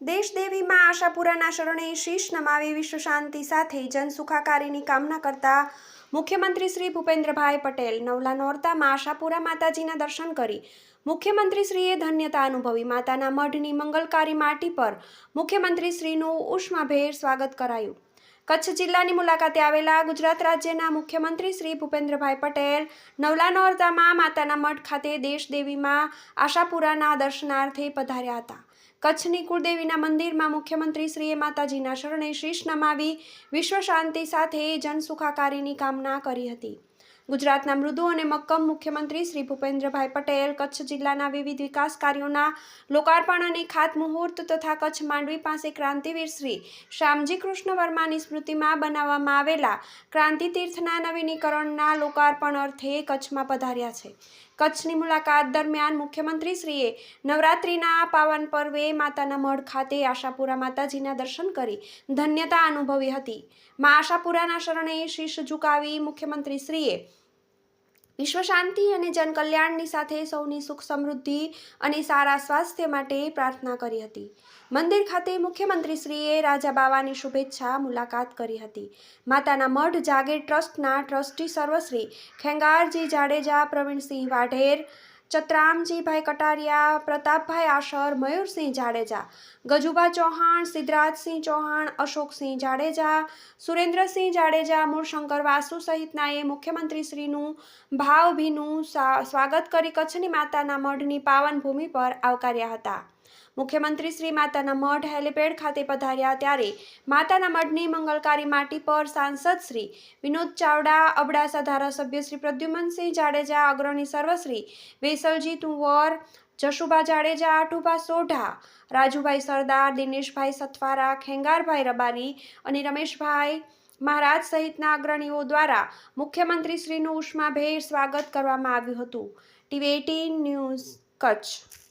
દેશદેવી માં આશાપુરાના શરણે શીશ નમાવી વિશ્વ શાંતિ સાથે જનસુખાકારીની કામના કરતા મુખ્યમંત્રી શ્રી ભૂપેન્દ્રભાઈ પટેલ નવલા નોરતામાં આશાપુરા માતાજીના દર્શન કરી મુખ્યમંત્રી શ્રીએ ધન્યતા અનુભવી માતાના મઢની મંગલકારી માટી પર મુખ્યમંત્રી શ્રીનું ઉષ્માભેર સ્વાગત કરાયું। કચ્છ જિલ્લાની મુલાકાતે આવેલા ગુજરાત રાજ્યના મુખ્યમંત્રી શ્રી ભૂપેન્દ્રભાઈ પટેલ નવલા નોરતામાં માતાના મઢ ખાતે દેશદેવીમાં આશાપુરાના દર્શનાર્થે પધાર્યા હતા। કચ્છની કુળદેવીના મંદિરમાં મુખ્યમંત્રી શ્રીએ માતાજીના શરણે શીશ નમાવી વિશ્વ શાંતિ સાથે જનસુખાકારીની કામના કરી હતી। ગુજરાતના મૃદુ અને મક્કમ મુખ્યમંત્રી શ્રી ભૂપેન્દ્રભાઈ પટેલ કચ્છ જિલ્લાના વિવિધ વિકાસ કાર્યોના લોકાર્પણ અને ખાતમુહૂર્ત તથા કચ્છ માંડવી પાસે ક્રાંતિવીર શ્રી શ્યામજી કૃષ્ણ વર્માની સ્મૃતિમાં બનાવવામાં આવેલા ક્રાંતિ તીર્થના નવીનીકરણના લોકાર્પણ અર્થે કચ્છમાં પધાર્યા છે। કચ્છની મુલાકાત દરમિયાન મુખ્યમંત્રી શ્રીએ નવરાત્રિના પાવન પર્વે માતાના મઢ ખાતે આશાપુરા માતાજીના દર્શન કરી ધન્યતા અનુભવી હતી। મા આશાપુરાના શરણે શીશ ઝુકાવી મુખ્યમંત્રી શ્રીએ વિશ્વ શાંતિ અને જનકલ્યાણની સાથે સૌની સુખ સમૃદ્ધિ અને સારા સ્વાસ્થ્ય માટે પ્રાર્થના કરી હતી। મંદિર ખાતે મુખ્યમંત્રી શ્રીએ રાજા બાવાની શુભેચ્છા મુલાકાત કરી હતી। માતાના મઢ જાગીર ટ્રસ્ટના ટ્રસ્ટી સર્વશ્રી ખેંગારજી જાડેજા, પ્રવીણસિંહ વાઢેર, ચતરામજીભાઈ કટારિયા, પ્રતાપભાઈ આશર, મયુરસિંહ જાડેજા, ગજુભા ચૌહાણ, સિદ્ધરાજસિંહ ચૌહાણ, અશોકસિંહ જાડેજા, સુરેન્દ્રસિંહ જાડેજા, મૂળશંકર વાસુ સહિતનાએ મુખ્યમંત્રી શ્રીનું ભાવભીનું સ્વાગત કરી કચ્છની માતાના મઢની પાવન ભૂમિ પર આવકાર્યા હતા। મુખ્યમંત્રી શ્રી માતાના મઢ હેલિપેડ ખાતે પધાર્યા ત્યારે માતાના મઢની મંગલકારી માટી પર સાંસદ શ્રી વિનોદ ચાવડા, અબડાસા ધારાસભ્ય શ્રી પ્રદ્યુમનસિંહ જાડેજા, અગ્રણી સર્વશ્રી વેસલજી તુંવર, જશુભા જાડેજા, આટુભા સોઢા, રાજુભાઈ સરદાર, દિનેશભાઈ સથવારા, ખેંગારભાઈ રબારી અને રમેશભાઈ મહારાજ સહિતના અગ્રણીઓ દ્વારા મુખ્યમંત્રી શ્રીનું ઉષ્માભેર સ્વાગત કરવામાં આવ્યું હતું। TV18 news Kutch.